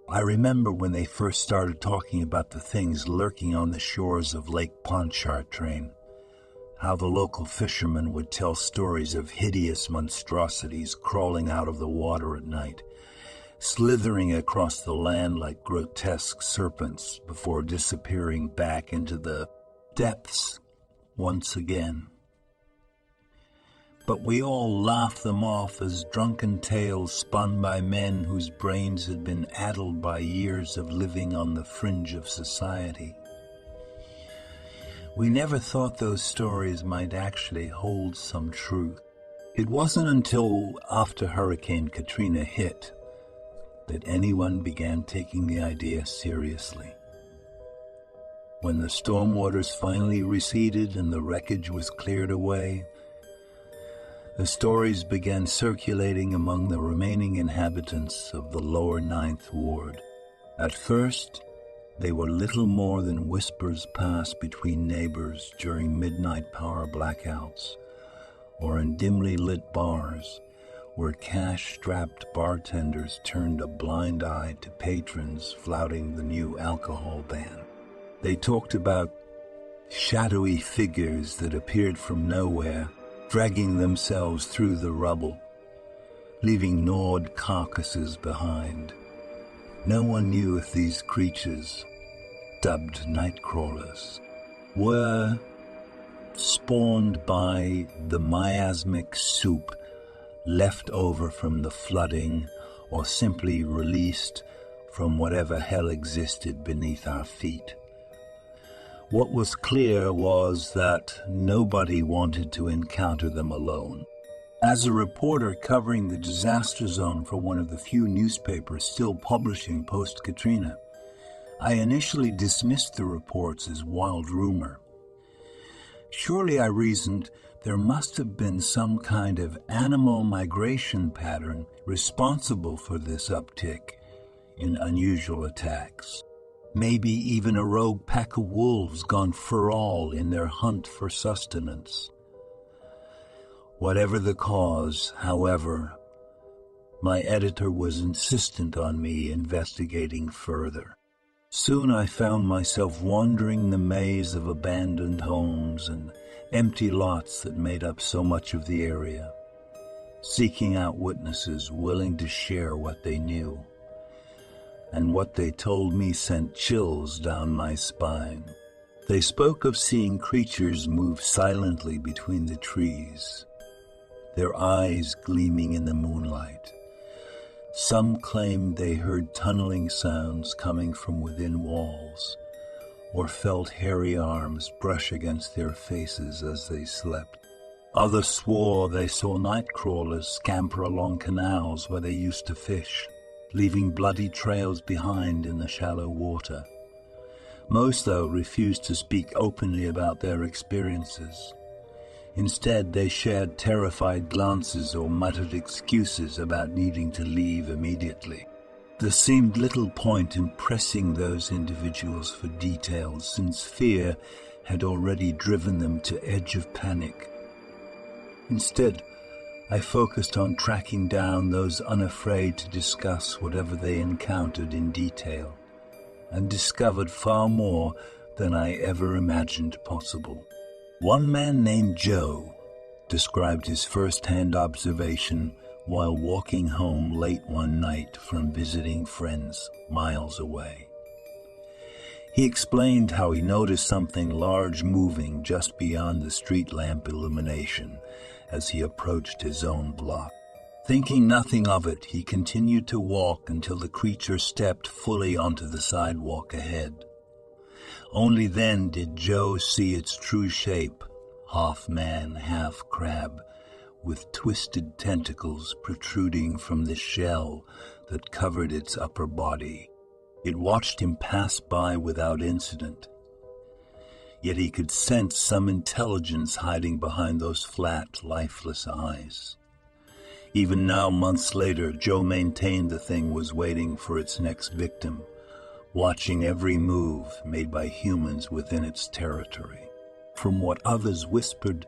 I remember when they first started talking about the things lurking on the shores of Lake Pontchartrain, how the local fishermen would tell stories of hideous monstrosities crawling out of the water at night, slithering across the land like grotesque serpents before disappearing back into the depths once again. But we all laughed them off as drunken tales spun by men whose brains had been addled by years of living on the fringe of society. We never thought those stories might actually hold some truth. It wasn't until after Hurricane Katrina hit that anyone began taking the idea seriously. When the storm waters finally receded and the wreckage was cleared away, the stories began circulating among the remaining inhabitants of the lower Ninth Ward. At first, they were little more than whispers passed between neighbors during midnight power blackouts, or in dimly lit bars where cash-strapped bartenders turned a blind eye to patrons flouting the new alcohol ban. They talked about shadowy figures that appeared from nowhere, dragging themselves through the rubble, leaving gnawed carcasses behind. No one knew if these creatures, dubbed night crawlers, were spawned by the miasmic soup left over from the flooding or simply released from whatever hell existed beneath our feet. What was clear was that nobody wanted to encounter them alone. As a reporter covering the disaster zone for one of the few newspapers still publishing post-Katrina, I initially dismissed the reports as wild rumor. Surely, I reasoned, there must have been some kind of animal migration pattern responsible for this uptick in unusual attacks. Maybe even a rogue pack of wolves gone feral in their hunt for sustenance. Whatever the cause, however, my editor was insistent on me investigating further. Soon I found myself wandering the maze of abandoned homes and empty lots that made up so much of the area, seeking out witnesses willing to share what they knew. And what they told me sent chills down my spine. They spoke of seeing creatures move silently between the trees, their eyes gleaming in the moonlight. Some claimed they heard tunneling sounds coming from within walls, or felt hairy arms brush against their faces as they slept. Others swore they saw night crawlers scamper along canals where they used to fish, leaving bloody trails behind in the shallow water. Most, though, refused to speak openly about their experiences. Instead, they shared terrified glances or muttered excuses about needing to leave immediately. There seemed little point in pressing those individuals for details, since fear had already driven them to edge of panic. Instead, I focused on tracking down those unafraid to discuss whatever they encountered in detail, and discovered far more than I ever imagined possible. One man named Joe described his first-hand observation while walking home late one night from visiting friends miles away. He explained how he noticed something large moving just beyond the street lamp illumination as he approached his own block. Thinking nothing of it, he continued to walk until the creature stepped fully onto the sidewalk ahead. Only then did Joe see its true shape, half man, half crab, with twisted tentacles protruding from the shell that covered its upper body. It watched him pass by without incident, yet he could sense some intelligence hiding behind those flat, lifeless eyes. Even now, months later, Joe maintained the thing was waiting for its next victim, watching every move made by humans within its territory. From what others whispered,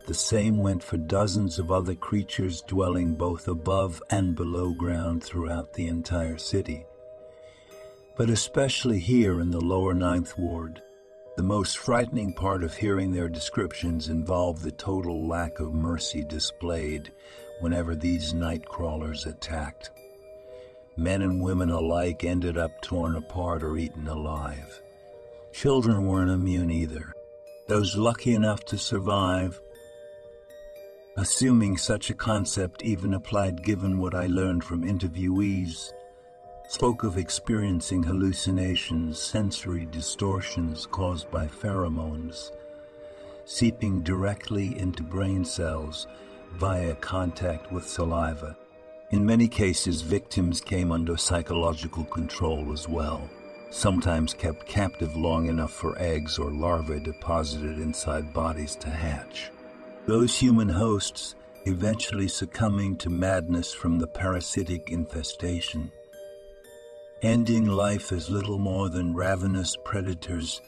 the same went for dozens of other creatures dwelling both above and below ground throughout the entire city. but especially here in the lower Ninth Ward. The most frightening part of hearing their descriptions involved the total lack of mercy displayed whenever these night crawlers attacked. Men and women alike ended up torn apart or eaten alive. Children weren't immune either. Those lucky enough to survive, assuming such a concept even applied given what I learned from interviewees, spoke of experiencing hallucinations, sensory distortions caused by pheromones, seeping directly into brain cells via contact with saliva. In many cases, victims came under psychological control as well, sometimes kept captive long enough for eggs or larvae deposited inside bodies to hatch. Those human hosts eventually succumbing to madness from the parasitic infestation, ending life as little more than ravenous predators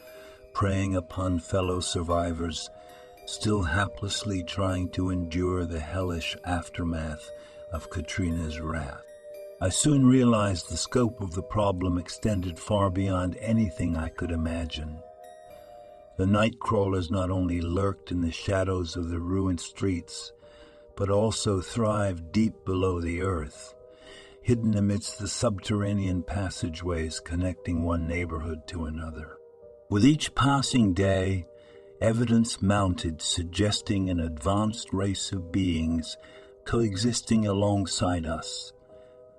preying upon fellow survivors, still haplessly trying to endure the hellish aftermath of Katrina's wrath. I soon realized the scope of the problem extended far beyond anything I could imagine. The night crawlers not only lurked in the shadows of the ruined streets, but also thrived deep below the earth, hidden amidst the subterranean passageways connecting one neighborhood to another. With each passing day, evidence mounted suggesting an advanced race of beings coexisting alongside us,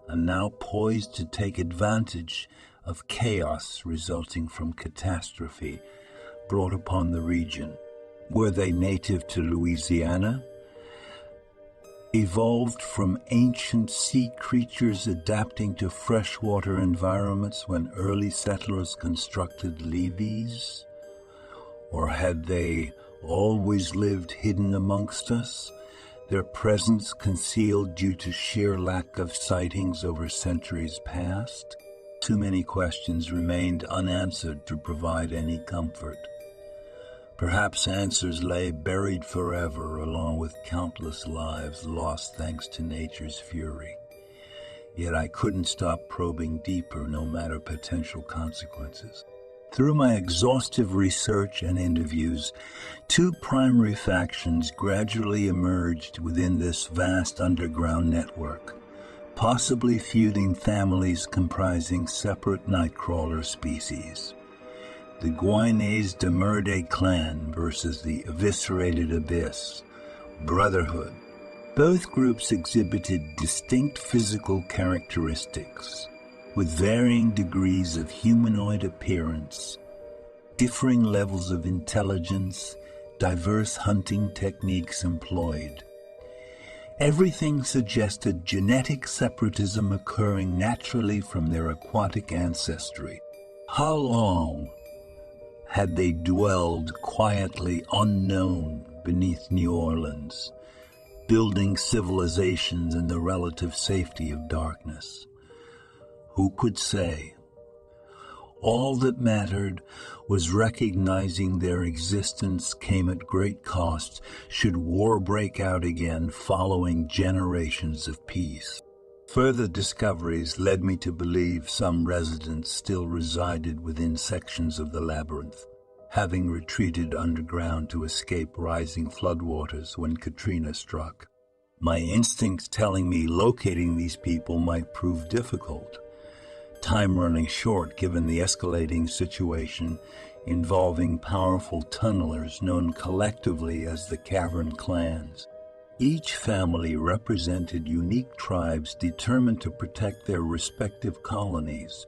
and now poised to take advantage of chaos resulting from catastrophe brought upon the region. Were they native to Louisiana? Evolved from ancient sea creatures adapting to freshwater environments when early settlers constructed levees? Or had they always lived hidden amongst us, their presence concealed due to sheer lack of sightings over centuries past? Too many questions remained unanswered to provide any comfort. Perhaps answers lay buried forever along with countless lives lost thanks to nature's fury. Yet I couldn't stop probing deeper no matter potential consequences. Through my exhaustive research and interviews, two primary factions gradually emerged within this vast underground network, possibly feuding families comprising separate nightcrawler species. The Guanés de Merde clan versus the eviscerated Abyss, Brotherhood. Both groups exhibited distinct physical characteristics, with varying degrees of humanoid appearance, differing levels of intelligence, diverse hunting techniques employed. Everything suggested genetic separatism occurring naturally from their aquatic ancestry. How long had they dwelled quietly unknown beneath New Orleans, building civilizations in the relative safety of darkness? Who could say? All that mattered was recognizing their existence came at great cost should war break out again following generations of peace. Further discoveries led me to believe some residents still resided within sections of the labyrinth, having retreated underground to escape rising floodwaters when Katrina struck. My instincts telling me locating these people might prove difficult, time running short given the escalating situation involving powerful tunnelers known collectively as the Cavern Clans. Each family represented unique tribes determined to protect their respective colonies,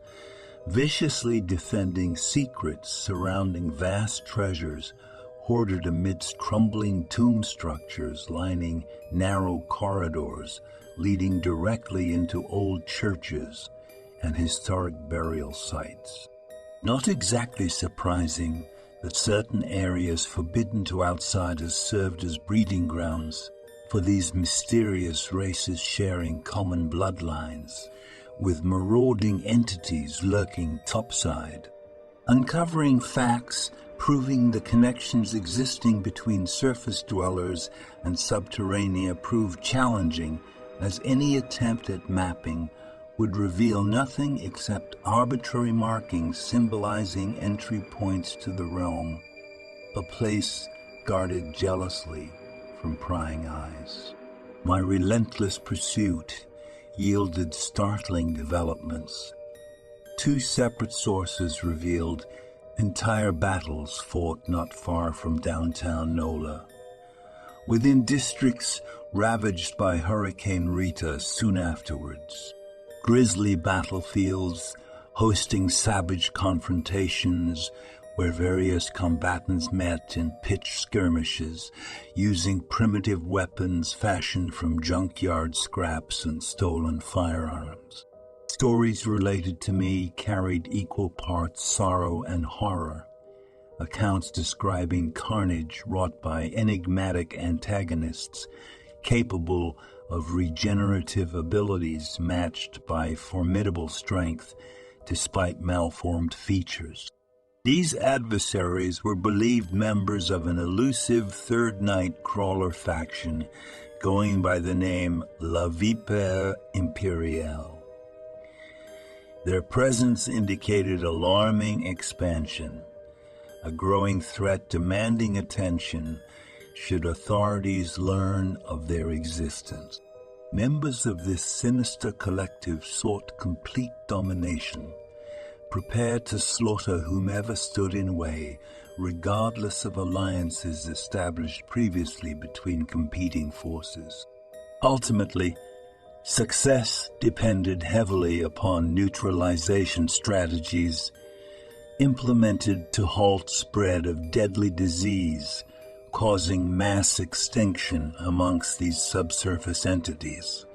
viciously defending secrets surrounding vast treasures hoarded amidst crumbling tomb structures lining narrow corridors leading directly into old churches and historic burial sites. Not exactly surprising that certain areas forbidden to outsiders served as breeding grounds for these mysterious races sharing common bloodlines, with marauding entities lurking topside. Uncovering facts proving the connections existing between surface dwellers and subterranea proved challenging, as any attempt at mapping would reveal nothing except arbitrary markings symbolizing entry points to the realm, a place guarded jealously from prying eyes. My relentless pursuit yielded startling developments. Two separate sources revealed entire battles fought not far from downtown Nola, within districts ravaged by Hurricane Rita soon afterwards. Grisly battlefields hosting savage confrontations where various combatants met in pitched skirmishes using primitive weapons fashioned from junkyard scraps and stolen firearms. Stories related to me carried equal parts sorrow and horror, accounts describing carnage wrought by enigmatic antagonists capable of regenerative abilities matched by formidable strength despite malformed features. These adversaries were believed members of an elusive Third Night Crawler faction going by the name La Vipère Impériale. Their presence indicated alarming expansion, a growing threat demanding attention should authorities learn of their existence. Members of this sinister collective sought complete domination, prepared to slaughter whomever stood in way, regardless of alliances established previously between competing forces. Ultimately, success depended heavily upon neutralization strategies implemented to halt spread of deadly disease, causing mass extinction amongst these subsurface entities.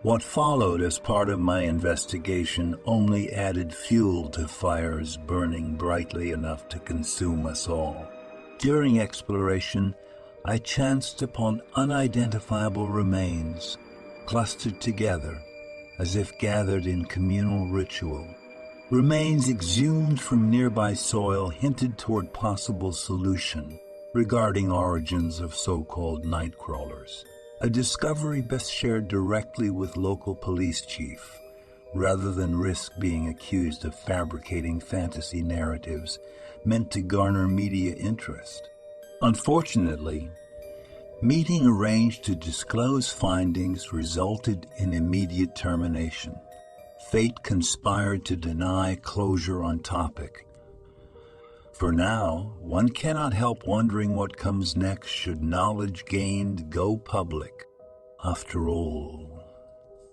What followed as part of my investigation only added fuel to fires burning brightly enough to consume us all. During exploration, I chanced upon unidentifiable remains, clustered together as if gathered in communal ritual. Remains exhumed from nearby soil hinted toward possible solution regarding origins of so-called night crawlers. A discovery best shared directly with local police chief, rather than risk being accused of fabricating fantasy narratives meant to garner media interest. Unfortunately, meeting arranged to disclose findings resulted in immediate termination. Fate conspired to deny closure on topic. For now, one cannot help wondering what comes next should knowledge gained go public. After all,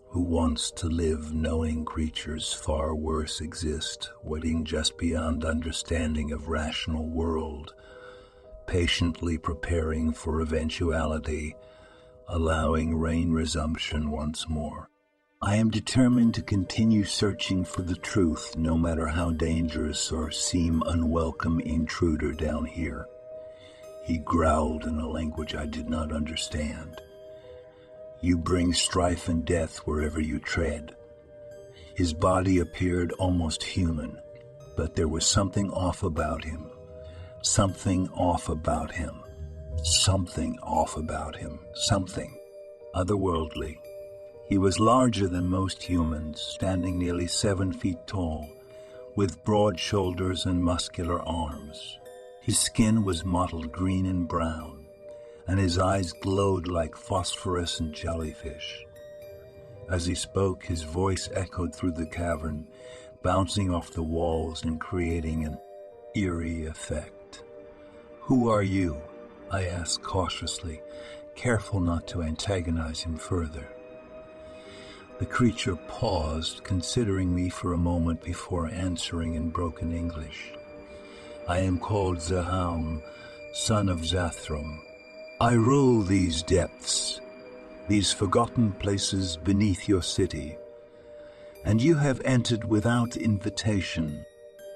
who wants to live knowing creatures far worse exist, waiting just beyond understanding of rational world, patiently preparing for eventuality, allowing rain resumption once more? I am determined to continue searching for the truth, no matter how dangerous or seem unwelcome intruder down here. He growled in a language I did not understand. You bring strife and death wherever you tread. His body appeared almost human, but there was something off about him. Something off about him. Something off about him. Something otherworldly. He was larger than most humans, standing nearly 7 feet tall, with broad shoulders and muscular arms. His skin was mottled green and brown, and his eyes glowed like phosphorescent jellyfish. As he spoke, his voice echoed through the cavern, bouncing off the walls and creating an eerie effect. "Who are you?" I asked cautiously, careful not to antagonize him further. The creature paused, considering me for a moment before answering in broken English. "I am called Zaham, son of Zathram. I rule these depths, these forgotten places beneath your city, and you have entered without invitation."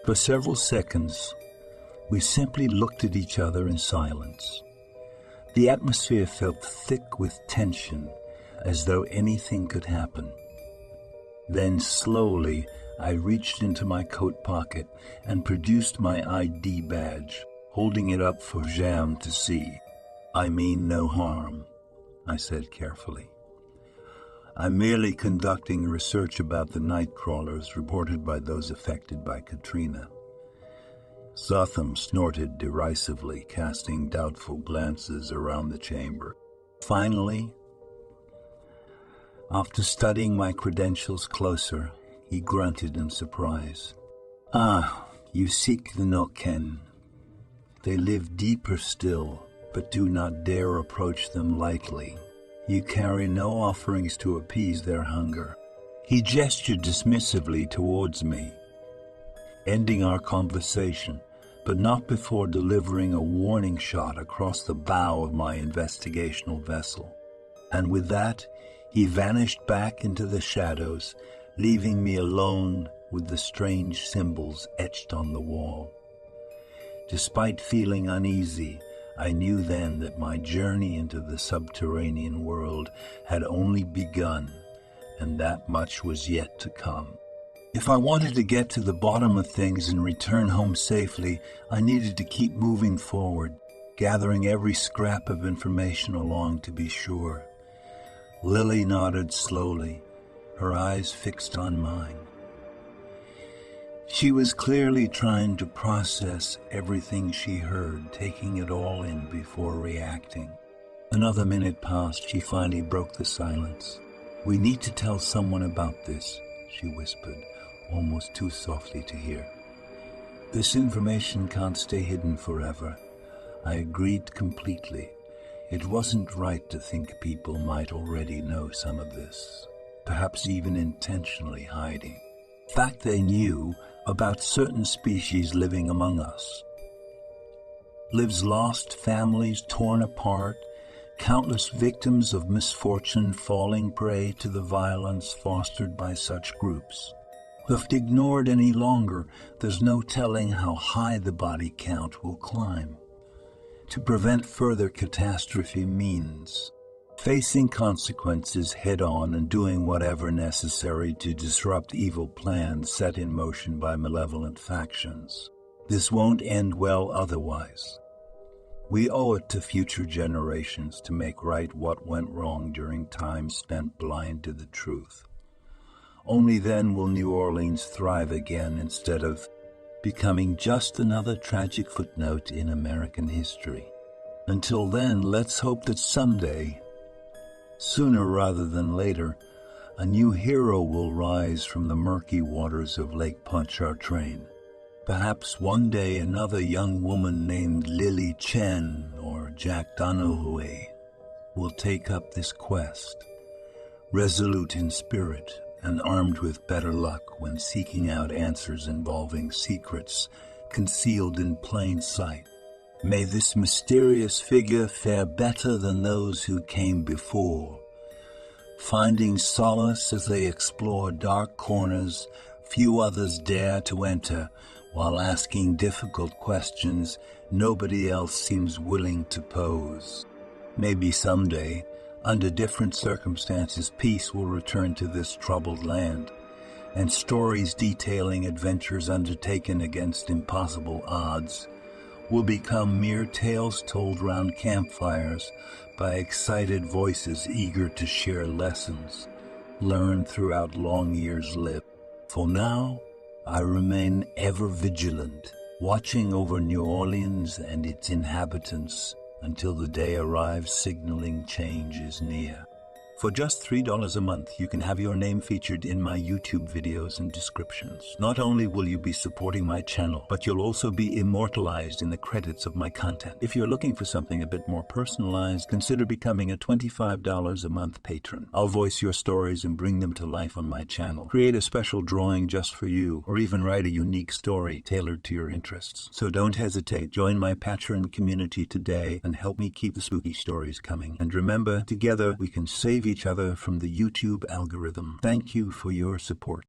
For several seconds, we simply looked at each other in silence. The atmosphere felt thick with tension, as though anything could happen. Then slowly, I reached into my coat pocket and produced my ID badge, holding it up for Jam to see. "I mean no harm," I said carefully. I'm merely conducting research about the night crawlers reported by those affected by Katrina. Zotham snorted derisively, casting doubtful glances around the chamber. Finally, after studying my credentials closer, he grunted in surprise. Ah, you seek the Noken. They live deeper still, but do not dare approach them lightly. You carry no offerings to appease their hunger. He gestured dismissively towards me, ending our conversation, but not before delivering a warning shot across the bow of my investigational vessel. And with that, he vanished back into the shadows, leaving me alone with the strange symbols etched on the wall. Despite feeling uneasy, I knew then that my journey into the subterranean world had only begun, and that much was yet to come. If I wanted to get to the bottom of things and return home safely, I needed to keep moving forward, gathering every scrap of information along to be sure. Lily nodded slowly, her eyes fixed on mine. She was clearly trying to process everything she heard, taking it all in before reacting. Another minute passed. She finally broke the silence. "We need to tell someone about this," she whispered, almost too softly to hear. "This information can't stay hidden forever." I agreed completely. It wasn't right to think people might already know some of this, perhaps even intentionally hiding. In fact, they knew about certain species living among us. Lives lost, families torn apart, countless victims of misfortune falling prey to the violence fostered by such groups. If ignored any longer, there's no telling how high the body count will climb. To prevent further catastrophe means facing consequences head-on and doing whatever necessary to disrupt evil plans set in motion by malevolent factions. This won't end well otherwise. We owe it to future generations to make right what went wrong during time spent blind to the truth. Only then will New Orleans thrive again instead of becoming just another tragic footnote in American history. Until then, let's hope that someday, sooner rather than later, a new hero will rise from the murky waters of Lake Pontchartrain. Perhaps one day another young woman named Lily Chen or Jack Donahue will take up this quest, resolute in spirit and armed with better luck when seeking out answers involving secrets concealed in plain sight. May this mysterious figure fare better than those who came before, finding solace as they explore dark corners few others dare to enter, while asking difficult questions nobody else seems willing to pose. Maybe someday, under different circumstances, peace will return to this troubled land, and stories detailing adventures undertaken against impossible odds will become mere tales told round campfires by excited voices eager to share lessons learned throughout long years lived. For now, I remain ever vigilant, watching over New Orleans and its inhabitants until the day arrives signaling change is near. For just $3 a month, you can have your name featured in my YouTube videos and descriptions. Not only will you be supporting my channel, but you'll also be immortalized in the credits of my content. If you're looking for something a bit more personalized, consider becoming a $25 a month patron. I'll voice your stories and bring them to life on my channel. Create a special drawing just for you, or even write a unique story tailored to your interests. So don't hesitate. Join my patron community today and help me keep the spooky stories coming. And remember, together we can save each other from the YouTube algorithm. Thank you for your support.